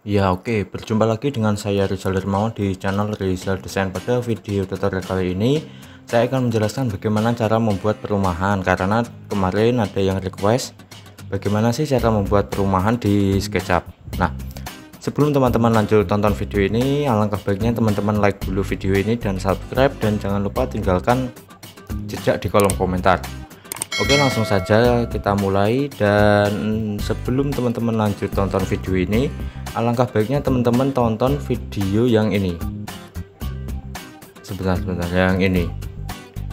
Ya oke, berjumpa lagi dengan saya Rizal Dermawan di channel Rizal Desain. Pada video tutorial kali ini saya akan menjelaskan bagaimana cara membuat perumahan, karena kemarin ada yang request bagaimana sih cara membuat perumahan di SketchUp. Nah, sebelum teman-teman lanjut tonton video ini, alangkah baiknya teman-teman like dulu video ini dan subscribe, dan jangan lupa tinggalkan jejak di kolom komentar. Oke, langsung saja kita mulai. Dan sebelum teman-teman lanjut tonton video ini, alangkah baiknya teman-teman tonton video yang ini. Sebentar, yang ini,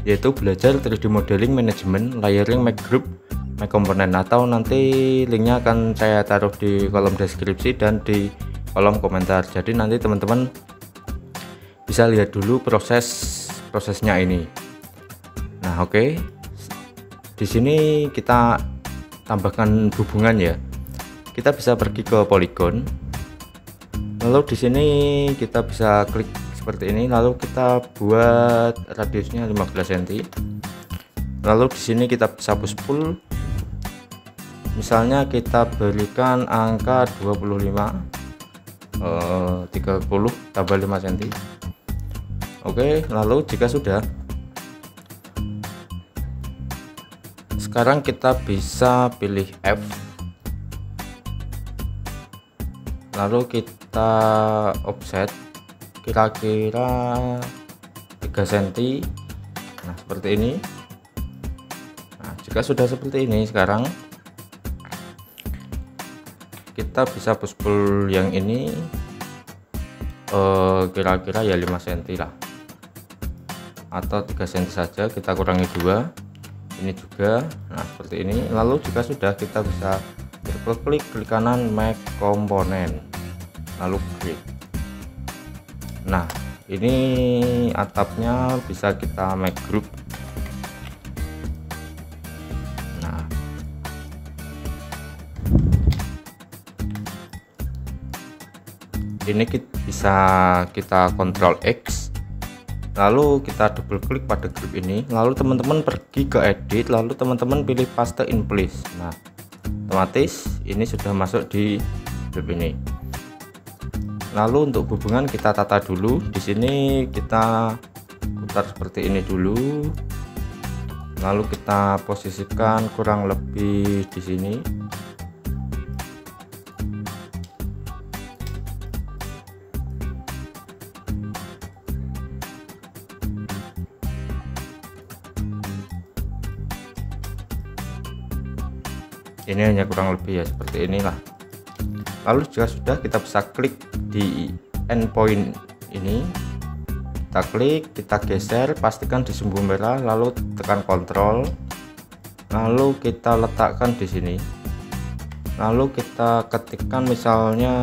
yaitu belajar 3D modeling, manajemen, layering, make group, make komponen, atau nanti linknya akan saya taruh di kolom deskripsi dan di kolom komentar. Jadi nanti teman-teman bisa lihat dulu prosesnya ini. Nah, oke. Di sini kita tambahkan hubungan ya. Kita bisa pergi ke polygon. Lalu di sini kita bisa klik seperti ini, lalu kita buat radiusnya 15 cm. Lalu di sini kita bisa push pull. Misalnya kita berikan angka 25, 30 tambah 5 cm. Oke, lalu jika sudah, sekarang kita bisa pilih F, lalu kita offset kira-kira 3 cm. Nah, seperti ini. Nah, jika sudah seperti ini, sekarang kita bisa push pull yang ini kira-kira ya 5 cm lah, atau 3 cm saja, kita kurangi 2. Ini juga. Nah, seperti ini. Lalu jika sudah, kita bisa triple klik kanan, make komponen, lalu klik. Nah, ini atapnya bisa kita make group. Nah, ini bisa kita Ctrl X, lalu kita double klik pada grup ini, lalu teman-teman pergi ke edit, lalu teman-teman pilih paste in place. Nah, otomatis ini sudah masuk di grup ini. Lalu untuk hubungan kita tata dulu. Di sini kita putar seperti ini dulu, lalu kita posisikan kurang lebih di sini. Ini hanya kurang lebih ya, seperti inilah. Lalu jika sudah, kita bisa klik di endpoint ini, kita klik, kita geser, pastikan di sumbu merah, lalu tekan Ctrl, lalu kita letakkan di sini, lalu kita ketikkan misalnya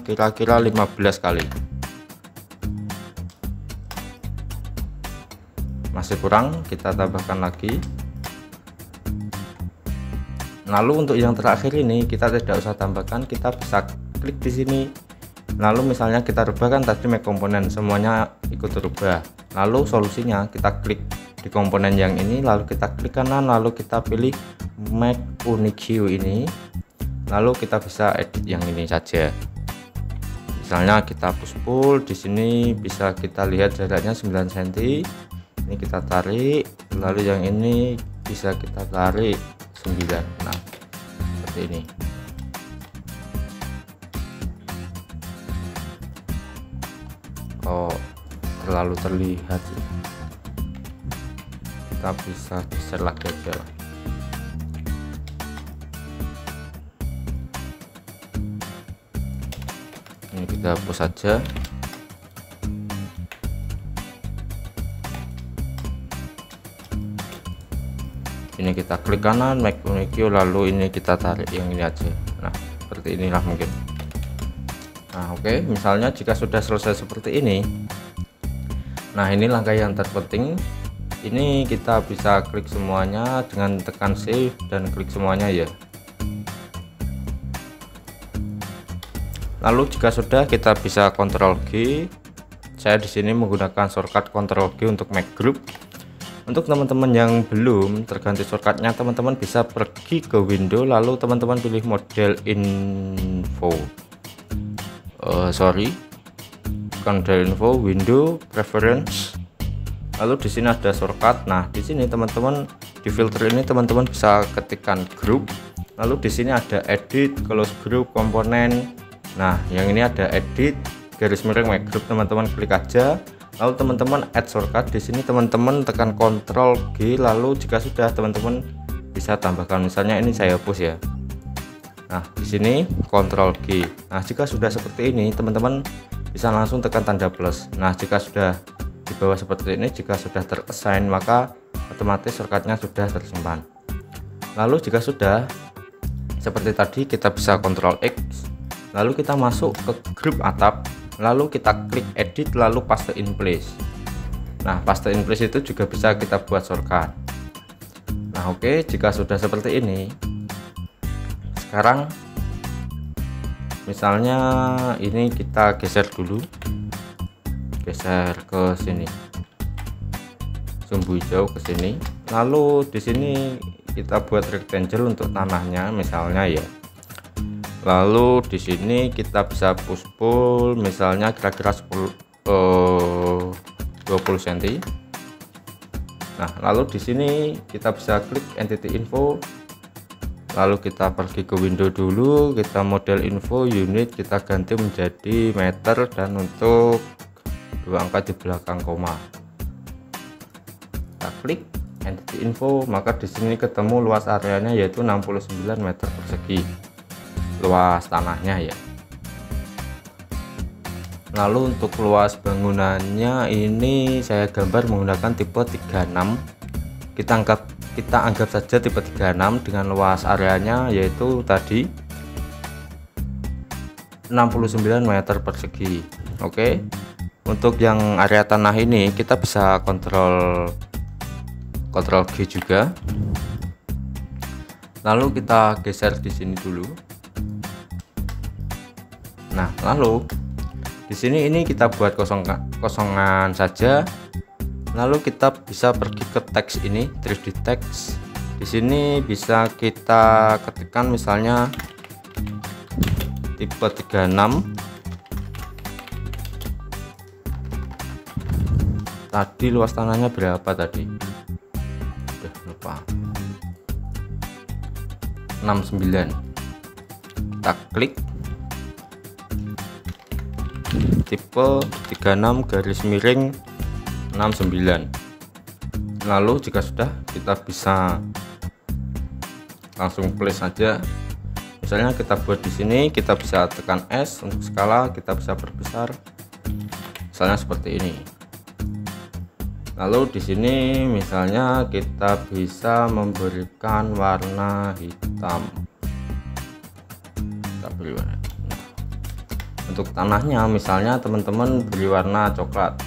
kira-kira 15 kali. Masih kurang, kita tambahkan lagi. Lalu untuk yang terakhir ini kita tidak usah tambahkan, kita bisa klik di sini. Lalu misalnya kita rubah, kan tadi make komponen semuanya ikut rubah. Lalu solusinya kita klik di komponen yang ini, lalu kita klik kanan, lalu kita pilih make unique hue ini. Lalu kita bisa edit yang ini saja. Misalnya kita push pull, di sini bisa kita lihat jaraknya 9 cm. Ini kita tarik, lalu yang ini bisa kita tarik 9. Nah, seperti ini. Oh, terlalu terlihat sih. Kita bisa geser lagi aja lah. Ini kita hapus saja. Ini kita klik kanan, make unique, lalu ini kita tarik yang ini aja. Nah, seperti inilah mungkin. Nah, oke, misalnya jika sudah selesai seperti ini, nah ini langkah yang terpenting. Ini kita bisa klik semuanya dengan tekan save dan klik semuanya ya. Lalu jika sudah, kita bisa Ctrl G. Saya di sini menggunakan shortcut Ctrl G untuk make group. Untuk teman-teman yang belum terganti shortcutnya, teman-teman bisa pergi ke window, lalu teman-teman pilih model info. sorry, bukan dari info, window preference. Lalu di sini ada shortcut. Nah, di sini teman-teman di filter ini teman-teman bisa ketikkan group. Lalu di sini ada edit, close group, komponen. Nah, yang ini ada edit garis miring my group, teman-teman klik aja. Lalu teman-teman add shortcut. Di sini teman-teman tekan Ctrl G. Lalu jika sudah teman-teman bisa tambahkan, misalnya ini saya hapus ya. Nah, di sini Ctrl G. Nah, jika sudah seperti ini teman-teman bisa langsung tekan tanda plus. Nah, jika sudah di bawah seperti ini, jika sudah terassign maka otomatis shortcutnya sudah tersimpan. Lalu jika sudah seperti tadi, kita bisa Ctrl X, lalu kita masuk ke grup atap, lalu kita klik edit, lalu paste in place. Nah, paste in place itu juga bisa kita buat shortcut. Nah, oke, jika sudah seperti ini, sekarang misalnya ini kita geser dulu, geser ke sini, sumbu hijau ke sini. Lalu di sini kita buat rectangle untuk tanahnya misalnya ya. Lalu di sini kita bisa push pull misalnya kira-kira 20 cm. Nah, lalu di sini kita bisa klik entity info. Lalu kita pergi ke window dulu, kita model info unit kita ganti menjadi meter dan untuk 2 angka di belakang koma. Kita klik entity info, maka di sini ketemu luas areanya yaitu 69 meter persegi. Luas tanahnya ya. Lalu untuk luas bangunannya ini saya gambar menggunakan tipe 36. Kita anggap saja tipe 36 dengan luas areanya yaitu tadi 69 meter persegi. Oke. Untuk yang area tanah ini kita bisa Ctrl G juga. Lalu kita geser di sini dulu. Nah, lalu di sini ini kita buat kosongan saja. Lalu kita bisa pergi ke teks ini, 3D text. Di sini bisa kita ketikkan misalnya tipe 36. Tadi luas tanahnya berapa tadi? Udah lupa. 69. Kita klik tipe 36 garis miring 69. Lalu jika sudah, kita bisa langsung play saja. Misalnya kita buat di sini, kita bisa tekan S untuk skala, kita bisa perbesar. Misalnya seperti ini. Lalu di sini misalnya kita bisa memberikan warna hitam. Kita beri warna. Untuk tanahnya misalnya teman-teman beri warna coklat.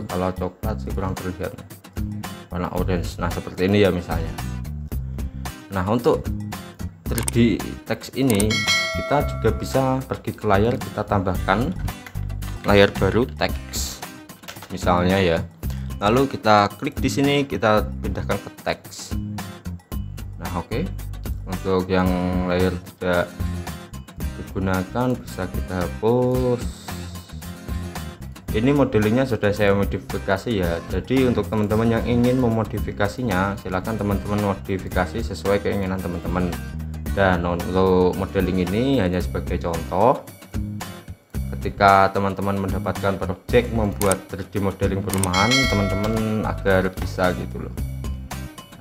Kalau coklat sih kurang terlihat. Warna orange. Nah, seperti ini ya misalnya. Nah, untuk 3D text ini kita juga bisa pergi ke layar, kita tambahkan layar baru teks. Misalnya ya. Lalu kita klik di sini, kita pindahkan ke teks. Nah, oke. Untuk yang layar tidak digunakan bisa kita hapus. Ini modelingnya sudah saya modifikasi ya. Jadi untuk teman-teman yang ingin memodifikasinya, silakan teman-teman modifikasi sesuai keinginan teman-teman. Dan untuk modeling ini hanya sebagai contoh. Ketika teman-teman mendapatkan project membuat 3D modeling perumahan, teman-teman agar bisa gitu loh.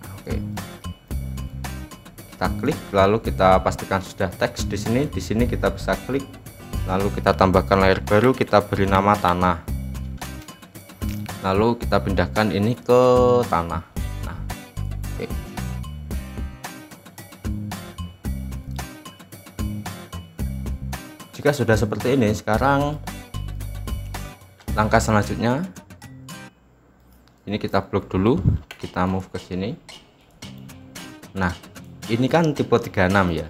Nah, oke. Kita klik, lalu kita pastikan sudah teks di sini. Di sini kita bisa klik, lalu kita tambahkan layar baru, kita beri nama tanah. Lalu kita pindahkan ini ke tanah. Nah, oke. Jika sudah seperti ini, sekarang langkah selanjutnya ini kita blok dulu, kita move ke sini. Nah, ini kan tipe 36 ya.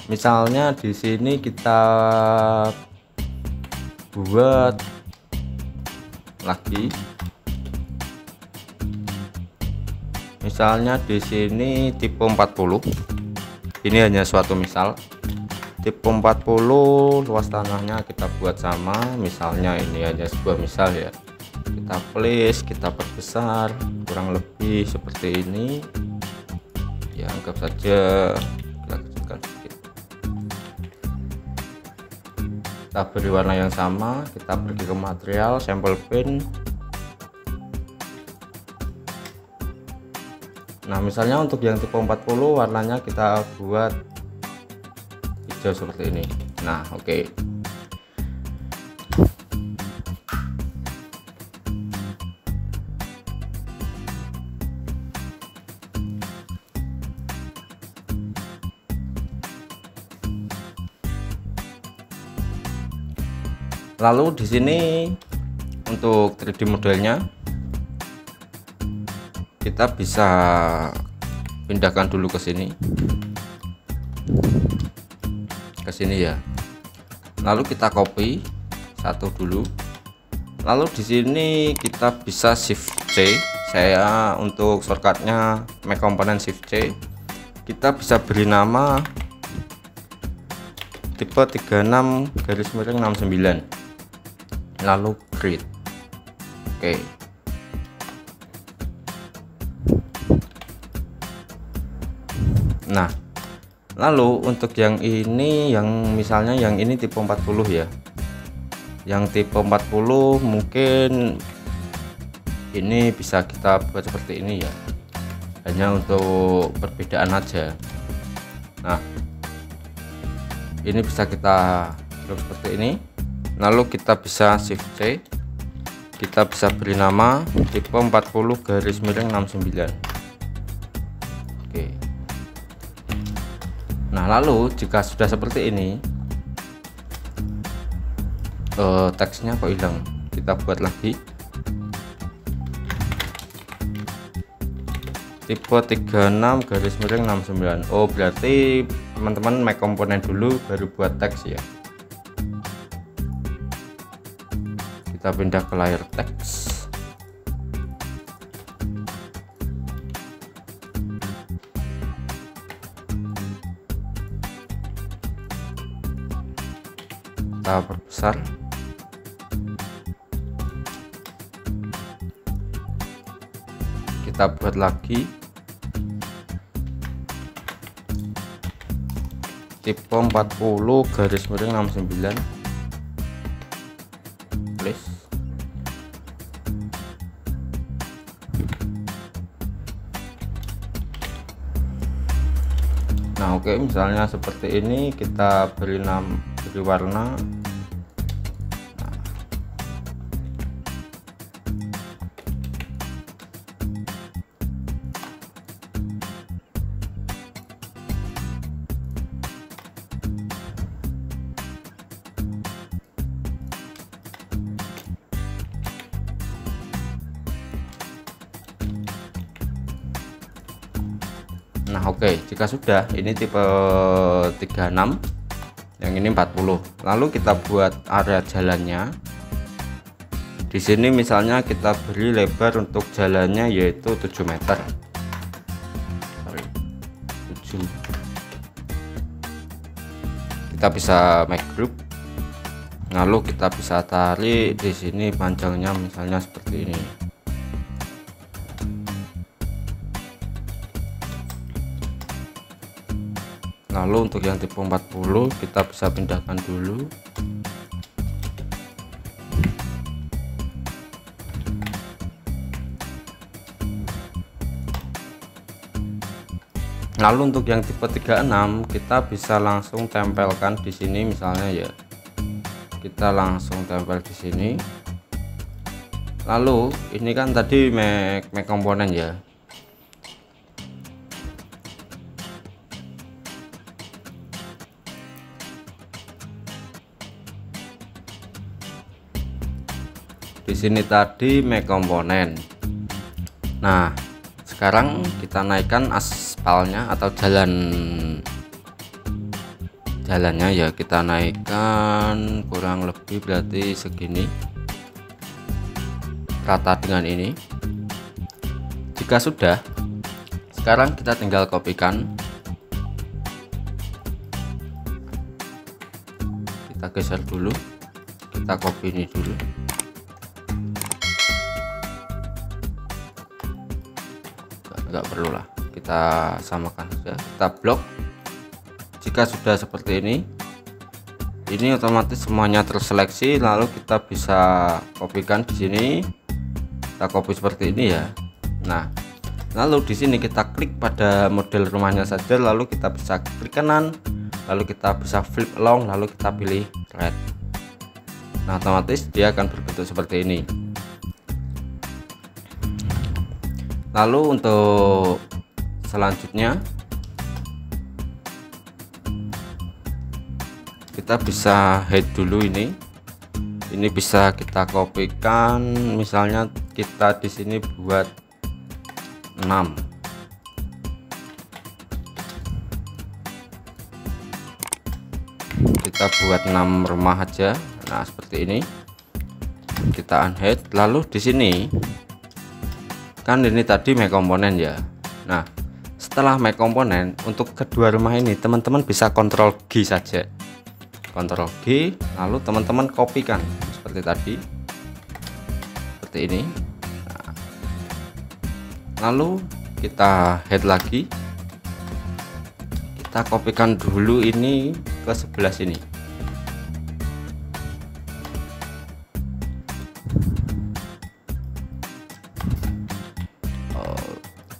Misalnya di sini kita buat lagi. Misalnya di sini tipe 40. Ini hanya suatu misal. tipe 40 luas tanahnya kita buat sama, misalnya ini hanya sebuah misal ya, kita place, kita perbesar kurang lebih seperti ini ya, anggap saja kita kecilkan sedikit. Kita beri warna yang sama, kita pergi ke material, sampel paint. Nah misalnya untuk yang tipe 40 warnanya kita buat hijau seperti ini. Nah oke. Lalu di sini untuk 3D modelnya kita bisa pindahkan dulu ke sini ya. Lalu kita copy satu dulu. Lalu di sini kita bisa shift C. Saya untuk shortcutnya Make Component shift C. Kita bisa beri nama tipe 36-69. Lalu create. Oke. Nah lalu untuk yang ini, yang misalnya yang ini tipe 40 ya, yang tipe 40 mungkin ini bisa kita buat seperti ini ya, hanya untuk perbedaan aja. Nah ini bisa kita buat seperti ini. Lalu kita bisa shift C, kita bisa beri nama tipe 40-69. Oke. Nah lalu jika sudah seperti ini, teksnya kok hilang, kita buat lagi tipe 36-69. Oh berarti teman-teman make komponen dulu baru buat teks ya. Kita pindah ke layar teks. Kita perbesar. Kita buat lagi tipe 40-69. Nah oke, misalnya seperti ini, kita beri warna. Nah oke, jika sudah, ini tipe 36, yang ini 40. Lalu kita buat area jalannya. Di sini misalnya kita beri lebar untuk jalannya yaitu 7 meter. 7. Kita bisa make group. Lalu kita bisa tarik di sini panjangnya misalnya seperti ini. Lalu untuk yang tipe 40 kita bisa pindahkan dulu. Lalu untuk yang tipe 36 kita bisa langsung tempelkan di sini misalnya ya. Kita langsung tempel di sini. Lalu ini kan tadi make komponen ya. Di sini tadi make komponen. Nah sekarang kita naikkan aspalnya atau jalannya ya, kita naikkan kurang lebih berarti segini, rata dengan ini. Jika sudah, sekarang kita tinggal kopikan. kita geser dulu, kita copy ini dulu. Enggak perlu lah, kita samakan saja, kita blok. Jika sudah seperti ini otomatis semuanya terseleksi, lalu kita bisa kopikan di sini, kita copy seperti ini ya. Nah, lalu di sini kita klik pada model rumahnya saja, lalu kita bisa klik kanan, lalu kita bisa flip along, lalu kita pilih red. Nah, otomatis dia akan berbentuk seperti ini. Lalu untuk selanjutnya kita bisa hide dulu ini bisa kita kopikan, misalnya kita di sini buat 6. Kita buat 6 rumah aja. Nah, seperti ini. Kita unhide. Lalu di sini kan ini tadi make komponen ya. Nah, setelah make komponen, untuk kedua rumah ini teman-teman bisa Ctrl G saja. Ctrl G, lalu teman-teman kopikan seperti tadi. Seperti ini. Nah, lalu kita hide lagi. Kita kopikan dulu ini ke sebelah sini.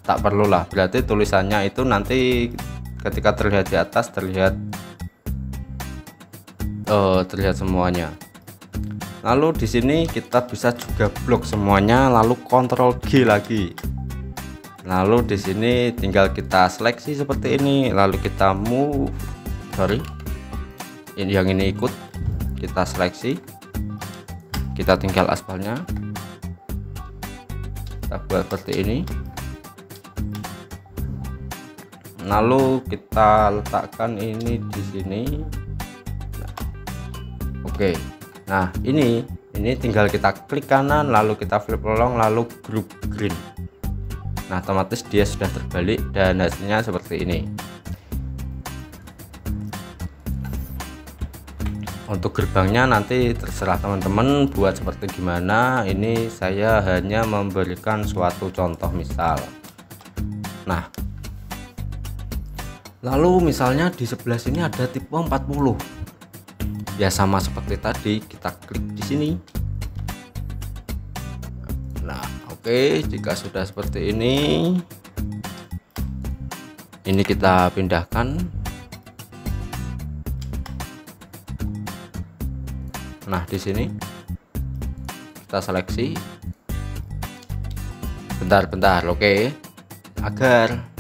Tak perlulah, berarti tulisannya itu nanti ketika terlihat di atas terlihat semuanya. Lalu di sini kita bisa juga blok semuanya, lalu Ctrl G lagi. Lalu di sini tinggal kita seleksi seperti ini, lalu kita move, ini yang ini ikut, kita seleksi, kita tinggal aspalnya, kita buat seperti ini. Lalu kita letakkan ini di sini. Nah, oke. Nah, ini tinggal kita klik kanan, lalu kita flip along, lalu group green. Nah, otomatis dia sudah terbalik dan hasilnya seperti ini. Untuk gerbangnya nanti terserah teman-teman buat seperti gimana. Ini saya hanya memberikan suatu contoh misal. Nah, lalu misalnya di sebelah sini ada tipe 40. Ya sama seperti tadi, kita klik di sini. Nah, oke, jika sudah seperti ini kita pindahkan. Nah, di sini kita seleksi. Bentar, oke. Agar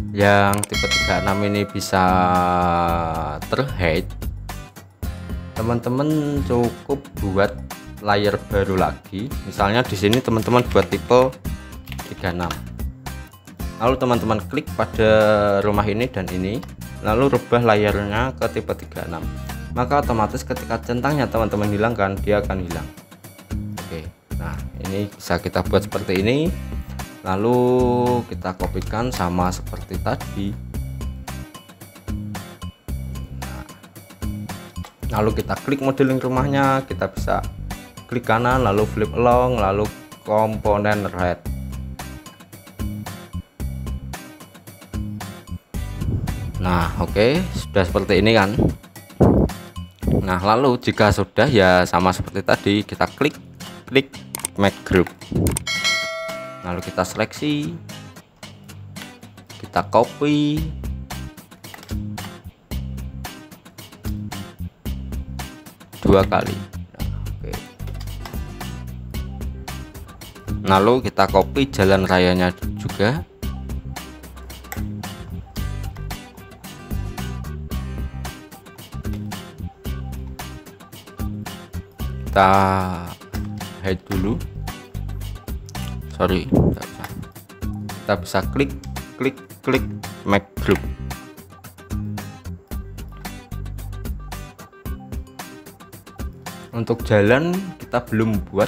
yang tipe 36 ini bisa terhide, teman-teman cukup buat layer baru lagi. Misalnya di sini teman-teman buat tipe 36. Lalu teman-teman klik pada rumah ini dan ini, lalu rubah layarnya ke tipe 36. Maka otomatis ketika centangnya teman-teman hilangkan, dia akan hilang. Oke. Nah, ini bisa kita buat seperti ini. Lalu kita kopikan sama seperti tadi. Nah, lalu kita klik modeling rumahnya, kita bisa klik kanan, lalu flip along, lalu komponen red. Nah, oke, sudah seperti ini kan. Nah, lalu jika sudah ya sama seperti tadi, kita klik make group. Lalu kita seleksi, kita copy, dua kali. Nah, oke. Lalu kita copy jalan rayanya juga. Kita hide dulu. Kita bisa klik make group. Untuk jalan kita belum buat.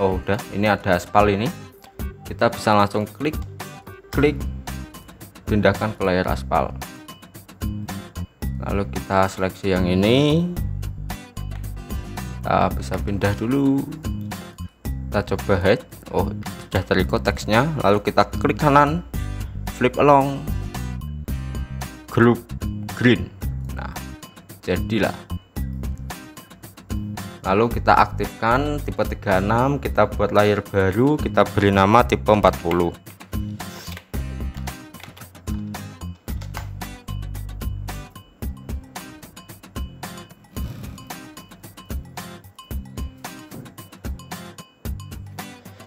Oh, udah, ini ada aspal ini. Kita bisa langsung klik pindahkan ke layar aspal. lalu kita seleksi yang ini, kita bisa pindah dulu, kita coba hide. Oh, sudah terikut teksnya, lalu kita klik kanan, flip along, group green. Nah, jadilah. Lalu kita aktifkan tipe 36, kita buat layer baru, kita beri nama tipe 40.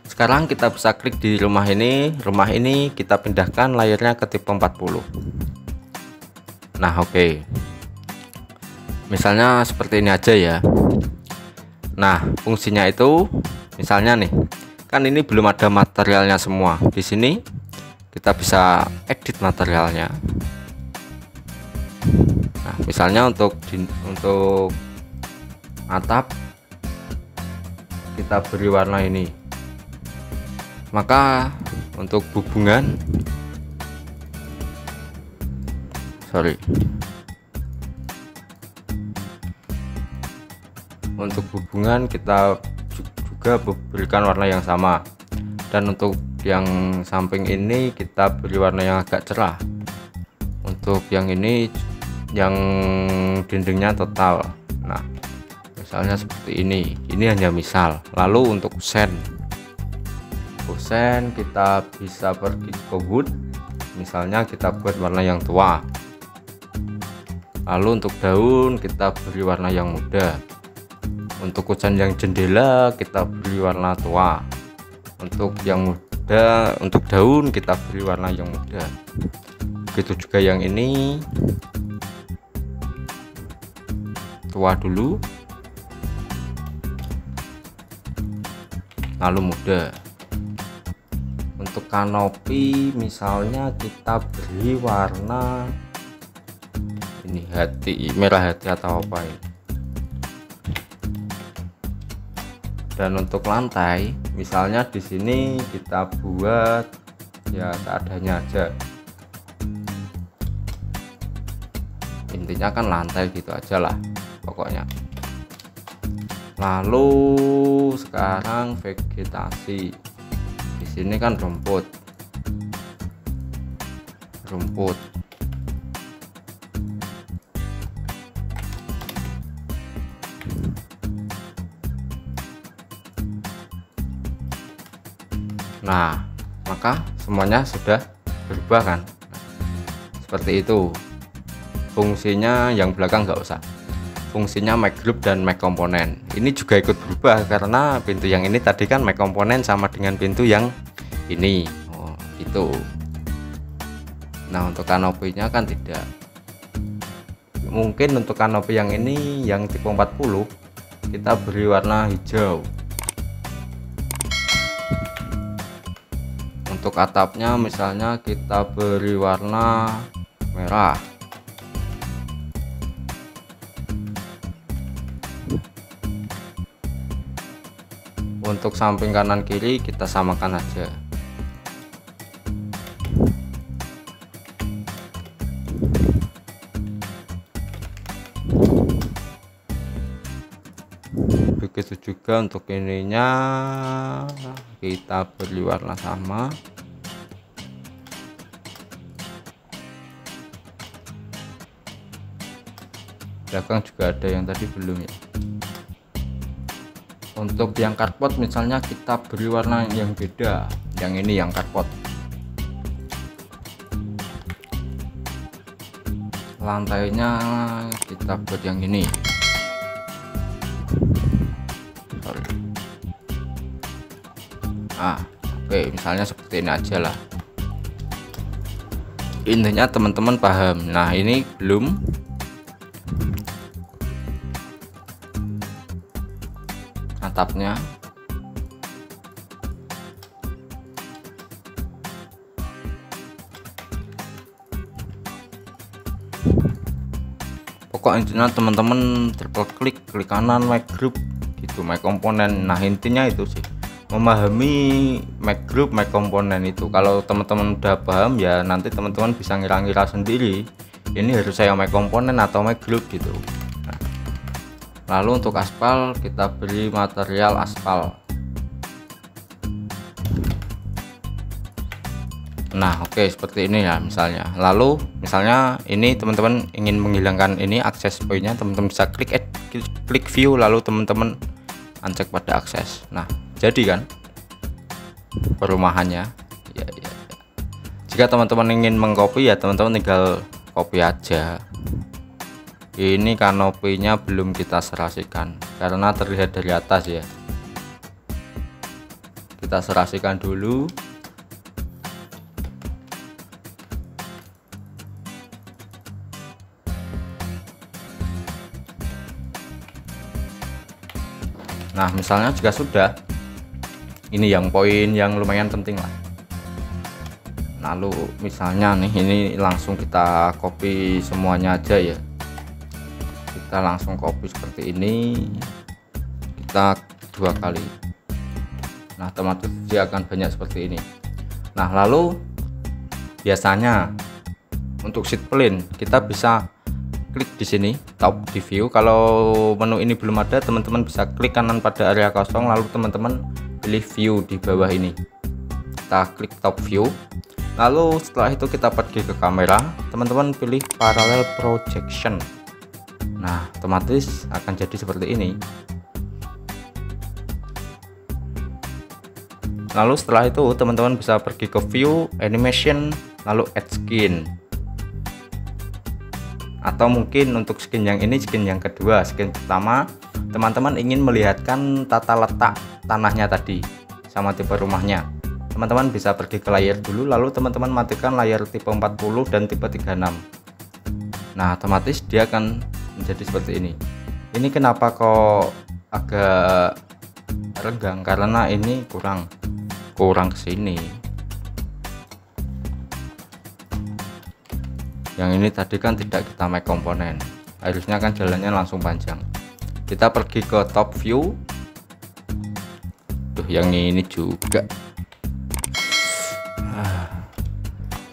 Sekarang kita bisa klik di rumah ini kita pindahkan layarnya ke tipe 40. Nah, oke. Misalnya seperti ini aja ya. Nah, fungsinya itu misalnya nih, kan ini belum ada materialnya semua. Di sini kita bisa edit materialnya. Nah, misalnya untuk atap kita beri warna ini. Maka untuk hubungan kita juga berikan warna yang sama, dan untuk yang samping ini kita beri warna yang agak cerah. Untuk yang ini yang dindingnya total. Nah, misalnya seperti ini hanya misal. Lalu untuk kusen kita bisa pergi ke wood, misalnya kita buat warna yang tua. Lalu untuk daun kita beri warna yang muda. Untuk kusen yang jendela kita beri warna tua. Untuk yang muda, untuk daun kita beri warna yang muda. Begitu juga yang ini, tua dulu, lalu muda. Untuk kanopi misalnya kita beri warna ini merah hati atau apa ini. Dan untuk lantai misalnya di sini kita buat ya seadanya aja. Intinya kan lantai gitu aja lah pokoknya. Lalu sekarang vegetasi. Di sini kan rumput. Nah, maka semuanya sudah berubah kan? Seperti itu. Fungsinya yang belakang nggak usah. Fungsinya make group dan make komponen ini juga ikut berubah karena pintu yang ini tadi kan make komponen sama dengan pintu yang ini. Oh, itu. Nah, untuk kanopinya kan tidak. Mungkin untuk kanopi yang ini yang tipe 40 kita beri warna hijau. Untuk atapnya misalnya kita beri warna merah. Untuk samping kanan kiri kita samakan aja. Begitu juga untuk ininya kita beri warna sama. Belakang juga ada yang tadi belum ya. Untuk yang carport misalnya kita beri warna yang beda. Yang ini yang carport. Lantainya kita buat yang ini. Nah, oke, misalnya seperti ini aja lah. Intinya teman-teman paham. Nah, ini belum. Atapnya pokok intinya teman-teman triple klik kanan make group gitu, make komponen. Nah, intinya itu sih memahami make group, make komponen itu. Kalau teman-teman udah paham ya nanti teman-teman bisa ngira-ngira sendiri ini harus saya make komponen atau make group gitu. Nah, lalu untuk aspal kita beri material aspal. Nah oke, seperti ini ya misalnya. Lalu misalnya ini teman-teman ingin menghilangkan ini akses poinnya, teman-teman bisa klik view, lalu teman-teman ancek pada akses. Nah jadi kan perumahannya ya. Jika teman-teman ingin mengcopy ya teman-teman tinggal copy aja. Ini kanopinya belum kita serasikan karena terlihat dari atas ya. Kita serasikan dulu. Nah misalnya jika sudah, ini yang poin yang lumayan penting lah. Lalu misalnya nih ini langsung kita copy semuanya aja ya. Kita langsung copy seperti ini, kita 2 kali. Nah otomatis dia akan banyak seperti ini. Nah lalu biasanya untuk sheet plane kita bisa klik di sini top di view. Kalau menu ini belum ada, teman-teman bisa klik kanan pada area kosong, lalu teman-teman pilih view di bawah ini. Kita klik top view, lalu setelah itu kita pergi ke kamera, teman-teman pilih parallel projection. Nah otomatis akan jadi seperti ini. Lalu setelah itu teman-teman bisa pergi ke view, animation, lalu add skin. Atau mungkin untuk skin yang ini, skin yang kedua. Skin pertama teman-teman ingin melihatkan tata letak tanahnya tadi sama tipe rumahnya, teman-teman bisa pergi ke layer dulu, lalu teman-teman matikan layar tipe 40 dan tipe 36. Nah otomatis dia akan menjadi seperti ini. Ini kenapa kok agak renggang, karena ini kurang kesini. Yang ini tadi kan tidak kita make komponen, harusnya kan jalannya langsung panjang. Kita pergi ke top view. Tuh yang ini juga.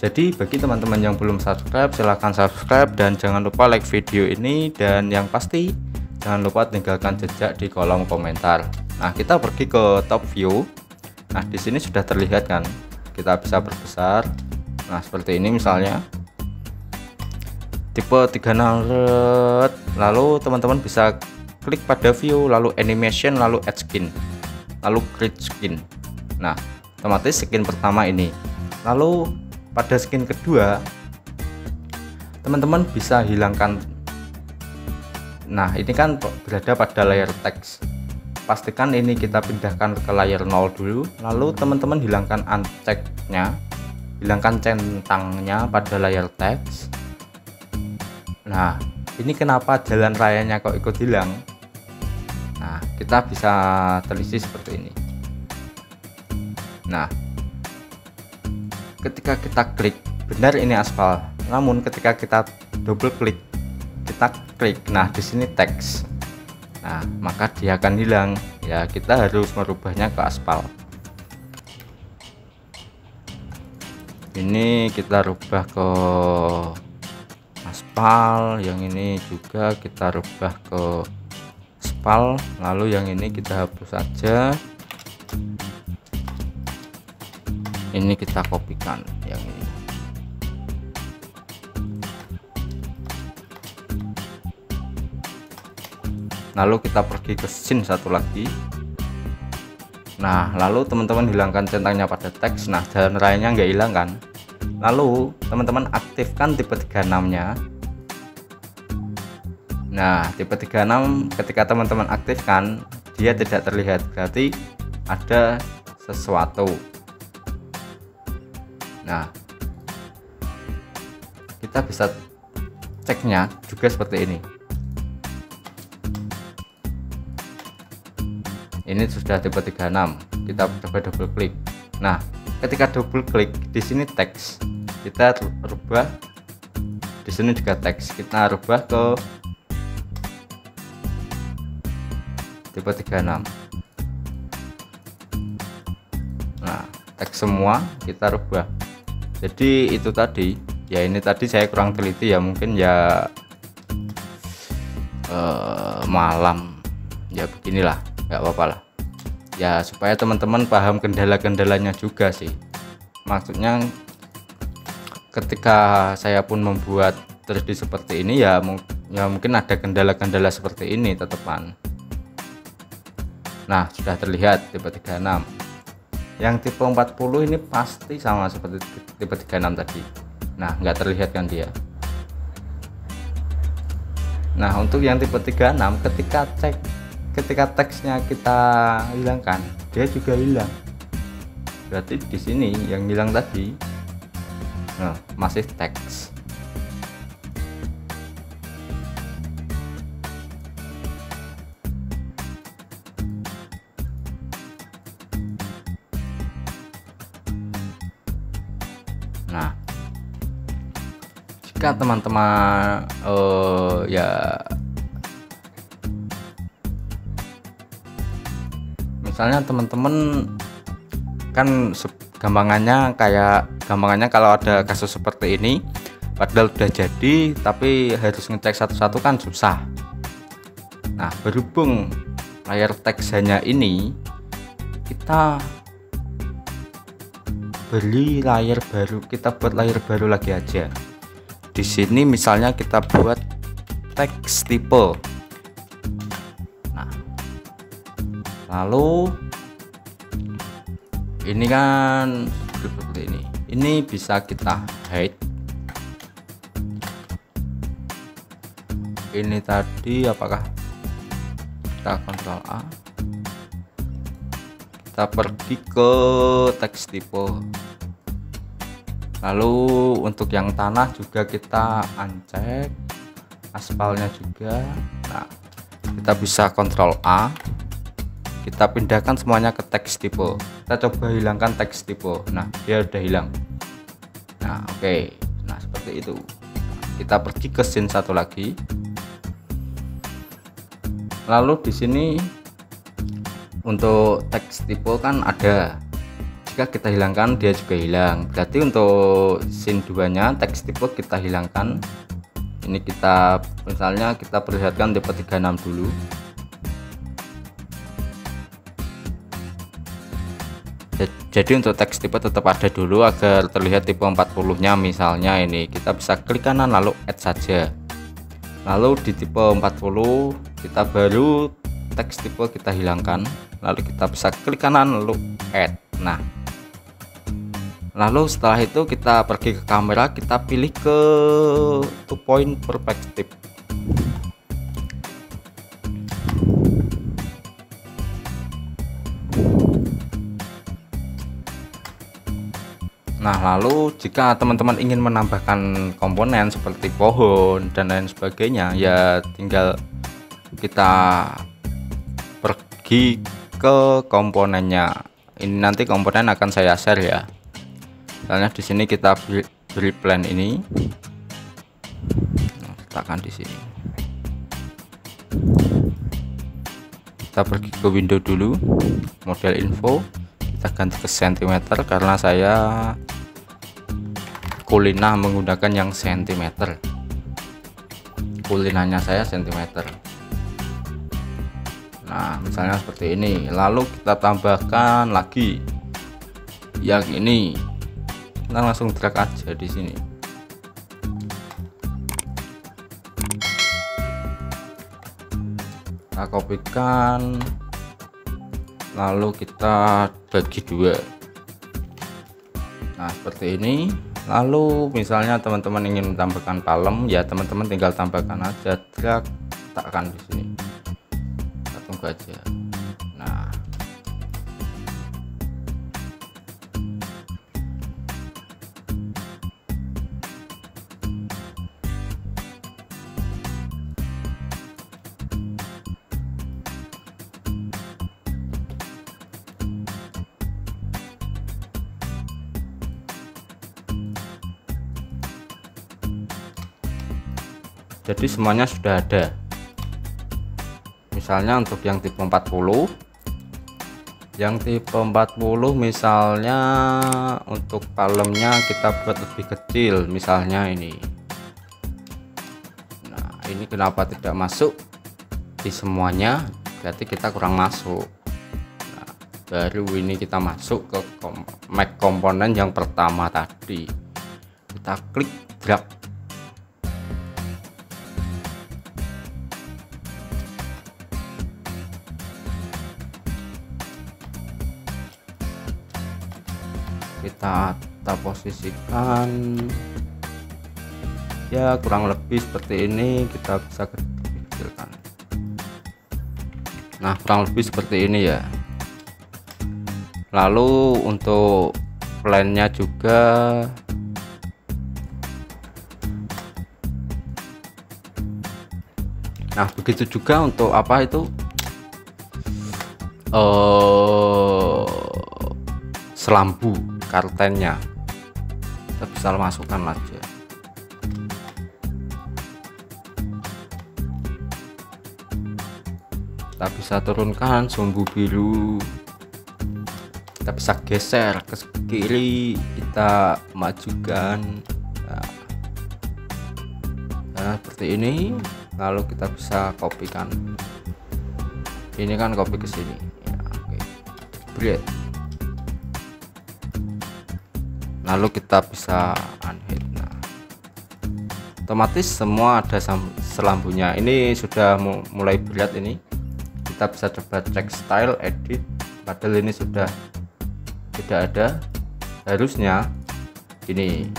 Jadi bagi teman-teman yang belum subscribe, silahkan subscribe dan jangan lupa like video ini, dan yang pasti jangan lupa tinggalkan jejak di kolom komentar. Nah kita pergi ke top view. Nah di sini sudah terlihat kan, kita bisa perbesar. Nah seperti ini misalnya tipe 36, lalu teman-teman bisa klik pada view, lalu animation, lalu add skin, lalu create skin. Nah otomatis skin pertama ini. Lalu pada skin kedua teman-teman bisa hilangkan. Nah ini kan berada pada layer teks, pastikan ini kita pindahkan ke layer 0 dulu, lalu teman-teman hilangkan unchecknya, hilangkan centangnya pada layer teks. Nah ini kenapa jalan rayanya kok ikut hilang. Nah kita bisa telisik seperti ini. Nah ketika kita klik, benar ini aspal, namun ketika kita double klik, kita klik, nah di sini teks, nah maka dia akan hilang ya. Kita harus merubahnya ke aspal. Ini kita rubah ke aspal, yang ini juga kita rubah ke aspal, lalu yang ini kita hapus saja, ini kita kopikan yang ini. Lalu kita pergi ke scene satu lagi. Nah lalu teman-teman hilangkan centangnya pada teks. Nah jalan rayanya nggak hilang kan. Lalu teman-teman aktifkan tipe 36 nya. Nah tipe 36 ketika teman-teman aktifkan, dia tidak terlihat, berarti ada sesuatu. Nah kita bisa ceknya juga seperti ini. Ini sudah tipe 36, kita coba double klik. Nah ketika double klik di sini teks, kita rubah. Di sini juga teks, kita rubah ke tipe 36. Nah teks semua kita rubah. Jadi itu tadi, Ya ini tadi saya kurang teliti ya, mungkin ya malam ya, beginilah, nggak apa-apa lah ya, supaya teman-teman paham kendala-kendalanya juga sih. Maksudnya ketika saya pun membuat 3D seperti ini ya, mungkin ada kendala-kendala seperti ini tetepan. Nah, sudah terlihat tipe 36. Yang tipe 40 ini pasti sama seperti tipe 36 tadi. Nah, nggak terlihat kan dia. Nah, untuk yang tipe 36, ketika teksnya kita hilangkan, dia juga hilang. Berarti di sini yang hilang tadi, nah, masih teks. Nah, jika teman-teman ya misalnya teman-teman kan gampangannya kalau ada kasus seperti ini, padahal udah jadi tapi harus ngecek satu-satu kan susah. Nah, berhubung layar teks hanya ini, kita beli layar baru, kita buat layar baru lagi aja. Di sini misalnya kita buat teks tipe. Nah, lalu ini kan seperti ini. Ini bisa kita hide. Ini tadi apakah kita Ctrl A? Kita pergi ke teks tipe. Lalu untuk yang tanah juga kita uncheck, aspalnya juga. Nah, kita bisa Ctrl A, kita pindahkan semuanya ke teks tipe. Kita coba hilangkan teks tipe. Nah, dia udah hilang. Nah, oke. Nah, seperti itu. Kita pergi ke scene satu lagi. Lalu di sini untuk teks tipe kan ada, jika kita hilangkan dia juga hilang. Berarti untuk scene 2 nya teks tipe kita hilangkan. Ini kita misalnya kita perlihatkan tipe 36 dulu. Jadi untuk teks tipe tetap ada dulu agar terlihat tipe 40 nya. Misalnya ini kita bisa klik kanan lalu add saja. Lalu di tipe 40 kita baru teks tipe kita hilangkan, lalu kita bisa klik kanan lalu add. Nah, lalu setelah itu kita pergi ke kamera, kita pilih ke 2 point perspective. Nah, lalu jika teman-teman ingin menambahkan komponen seperti pohon dan lain sebagainya, ya tinggal kita pergi ke komponennya. Ini nanti komponen akan saya share ya. Misalnya di sini kita beri plan ini. Nah, letakkan di sini. Kita pergi ke window dulu, model info. Kita ganti ke sentimeter karena saya kulina menggunakan yang sentimeter. Kulinanya saya sentimeter. Nah, misalnya seperti ini. Lalu kita tambahkan lagi yang ini. Kita langsung drag aja di sini. Kita kopikan. Lalu kita bagi 2. Nah, seperti ini. Lalu misalnya teman-teman ingin menambahkan palem, ya teman-teman tinggal tambahkan aja, drag, letakkan di sini. Kita tunggu aja. Nah, jadi semuanya sudah ada. Misalnya untuk yang tipe 40 Yang tipe 40 misalnya untuk palemnya kita buat lebih kecil, misalnya ini. Nah, ini kenapa tidak masuk di semuanya, berarti kita kurang masuk. Nah, baru ini kita masuk ke Mac komponen yang pertama tadi, kita klik drag. Kita posisikan ya kurang lebih seperti ini, kita bisa kecilkan. Nah, kurang lebih seperti ini ya. Lalu untuk plannya juga nah begitu juga untuk apa itu selambu kartennya kita bisa masukkan aja. Kita bisa turunkan sumbu biru, kita bisa geser ke kiri, kita majukan. Nah, seperti ini. Lalu kita bisa kopikan, ini kan copy ke sini ya, oke. Bread. Lalu kita bisa unhide. Nah, otomatis semua ada selambunya. Ini sudah mulai berat. Ini kita bisa coba cek style edit, padahal ini sudah tidak ada. Harusnya ini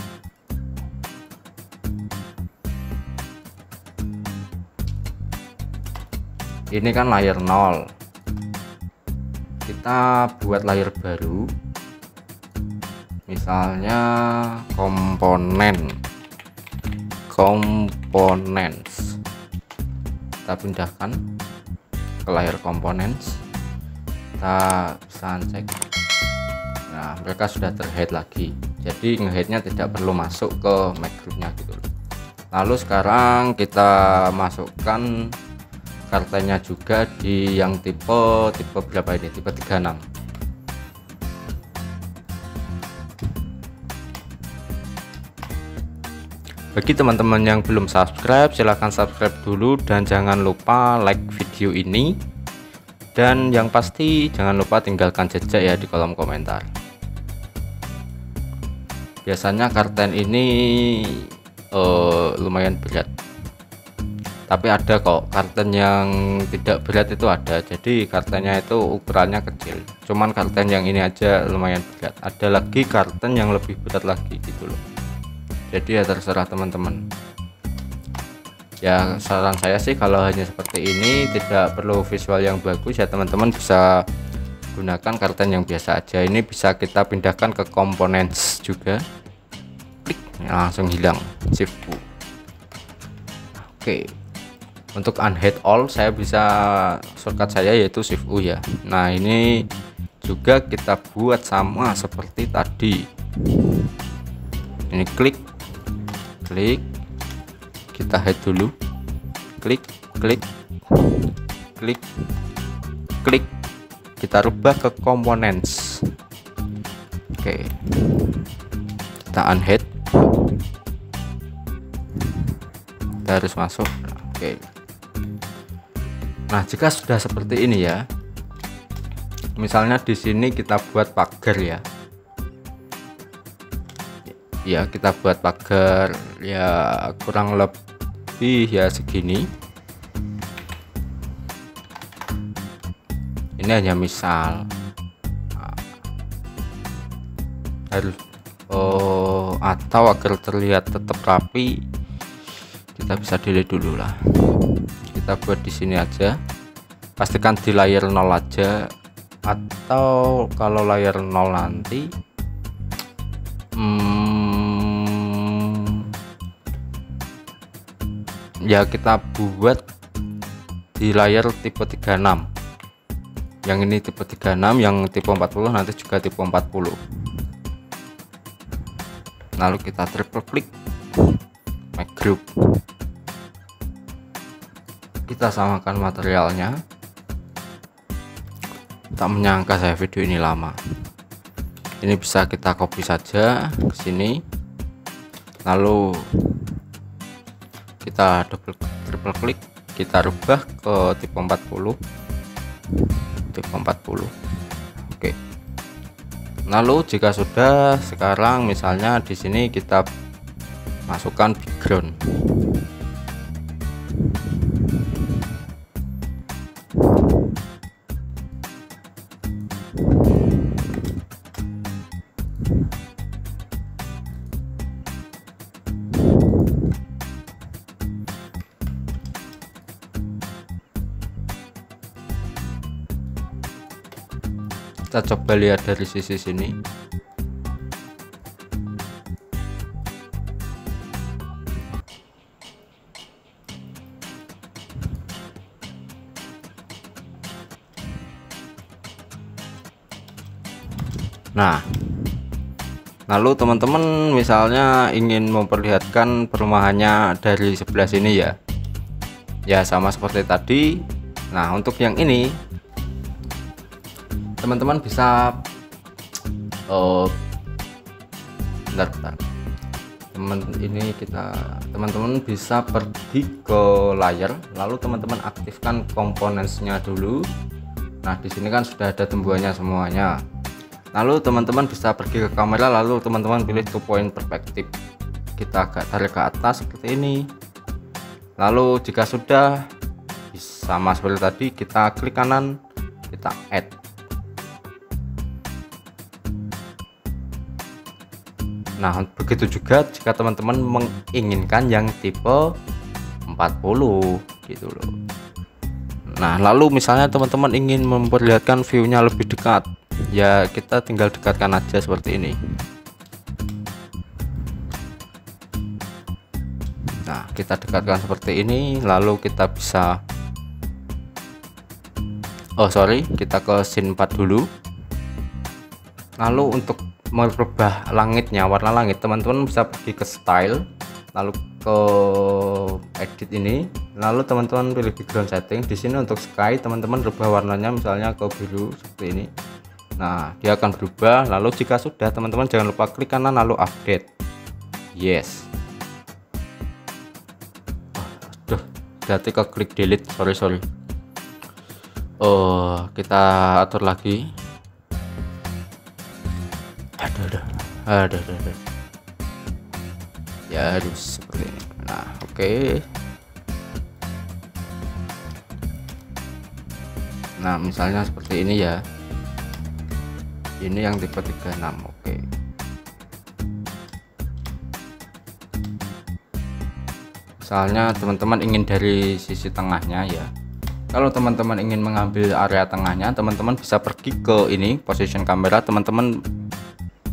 kan layer 0, kita buat layer baru, misalnya components, kita pindahkan ke layer components, kita bisa cek. Nah, mereka sudah terhide lagi, jadi ngehide-nya tidak perlu masuk ke Mac groupnya gitu. Lalu sekarang kita masukkan kartennya juga di yang tipe berapa ini, tipe 36. Bagi teman-teman yang belum subscribe, silahkan subscribe dulu dan jangan lupa like video ini, dan yang pasti jangan lupa tinggalkan jejak ya di kolom komentar. Biasanya karten ini lumayan berat, tapi ada kok karten yang tidak berat, itu ada. Jadi kartennya itu ukurannya kecil, cuman karten yang ini aja lumayan berat. Ada lagi karten yang lebih berat lagi gitu loh. Jadi ya terserah teman-teman ya. Saran saya sih kalau hanya seperti ini, tidak perlu visual yang bagus ya, teman-teman bisa gunakan karten yang biasa aja. Ini bisa kita pindahkan ke components juga, klik langsung hilang, shift U. Oke. Untuk unhide all saya bisa shortcut saya yaitu shift U ya. Nah, ini juga kita buat sama seperti tadi. Ini klik, kita hide dulu, klik, kita rubah ke components. Oke, kita unhide, kita harus masuk. Oke. Nah, jika sudah seperti ini ya, misalnya di sini kita buat pagar ya. Ya, kita buat pagar ya kurang lebih ya segini. Ini hanya misal. Nah, harus atau agar terlihat tetap rapi, kita bisa delete dulu lah. Kita buat di sini aja, pastikan di layer 0 aja, atau kalau layer 0 nanti ya kita buat di layer tipe 36. Yang ini tipe 36, yang tipe 40 nanti juga tipe 40. Lalu kita triple klik Mac group, kita samakan materialnya, Tak menyangka saya video ini lama. Ini bisa kita copy saja ke sini, lalu kita triple klik, kita rubah ke tipe 40. Oke. Lalu jika sudah, sekarang misalnya di sini kita masukkan background. Kita coba lihat dari sisi sini. Nah, lalu teman-teman misalnya ingin memperlihatkan perumahannya dari sebelah sini ya sama seperti tadi. Nah, untuk yang ini teman-teman bisa bentar. Teman-teman bisa pergi ke layar, lalu teman-teman aktifkan komponennya dulu. Nah, di sini kan sudah ada tumbuhannya semuanya. Lalu teman-teman bisa pergi ke kamera, lalu teman-teman pilih 2 point perspektif. Kita agak tarik ke atas seperti ini. Lalu jika sudah sama seperti tadi, kita klik kanan, kita add. Nah, begitu juga jika teman-teman menginginkan yang tipe 40 gitu loh. Nah, lalu misalnya teman-teman ingin memperlihatkan view-nya lebih dekat, ya kita tinggal dekatkan aja seperti ini. Nah, kita dekatkan seperti ini, lalu kita bisa kita ke scene 4 dulu. Lalu untuk merubah langitnya, warna langit, teman-teman bisa pergi ke style, lalu ke edit ini, lalu teman-teman pilih background setting. Di sini untuk sky teman-teman rubah warnanya misalnya ke biru seperti ini. Nah, dia akan berubah. Lalu jika sudah, teman-teman jangan lupa klik kanan lalu update. Yes. Berarti ke klik delete, sorry. Kita atur lagi. Aduh. Ya harus seperti ini. Nah, oke. Nah, misalnya seperti ini ya. Ini yang tipe 36. Oke. Misalnya teman-teman ingin dari sisi tengahnya ya. Kalau teman-teman ingin mengambil area tengahnya, teman-teman bisa pergi ke ini, position kamera, teman-teman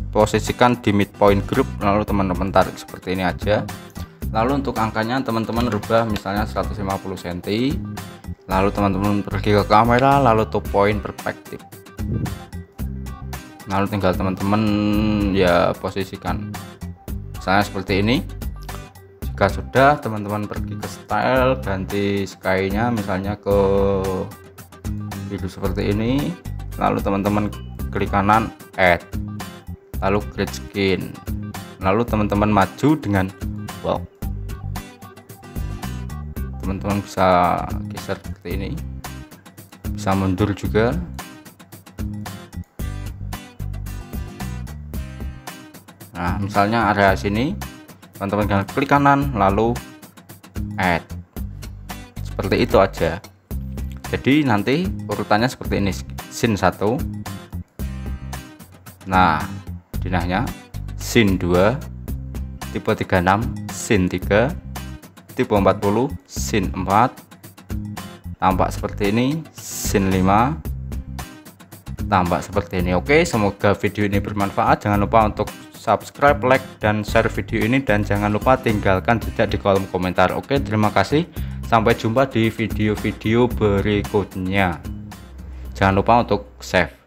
posisikan di midpoint group, lalu teman-teman tarik seperti ini aja. Lalu untuk angkanya teman-teman rubah misalnya 150 cm, lalu teman-teman pergi ke kamera, lalu 2 point perspektif, lalu tinggal teman-teman ya posisikan misalnya seperti ini. Jika sudah, teman-teman pergi ke style, ganti sky-nya misalnya ke biru seperti ini, lalu teman-teman klik kanan add, lalu grade skin, lalu teman-teman maju dengan wow. Teman-teman bisa geser seperti ini, bisa mundur juga. Nah, misalnya area sini, teman-teman klik kanan lalu add, seperti itu aja. Jadi nanti urutannya seperti ini, scene 1, nah dinahnya scene 2, tipe 36 scene 3, tipe 40 scene 4, tampak seperti ini, scene 5 tampak seperti ini. Oke, semoga video ini bermanfaat. Jangan lupa untuk subscribe, like, dan share video ini, dan jangan lupa tinggalkan jejak di kolom komentar. Oke, terima kasih, sampai jumpa di video-video berikutnya. Jangan lupa untuk save.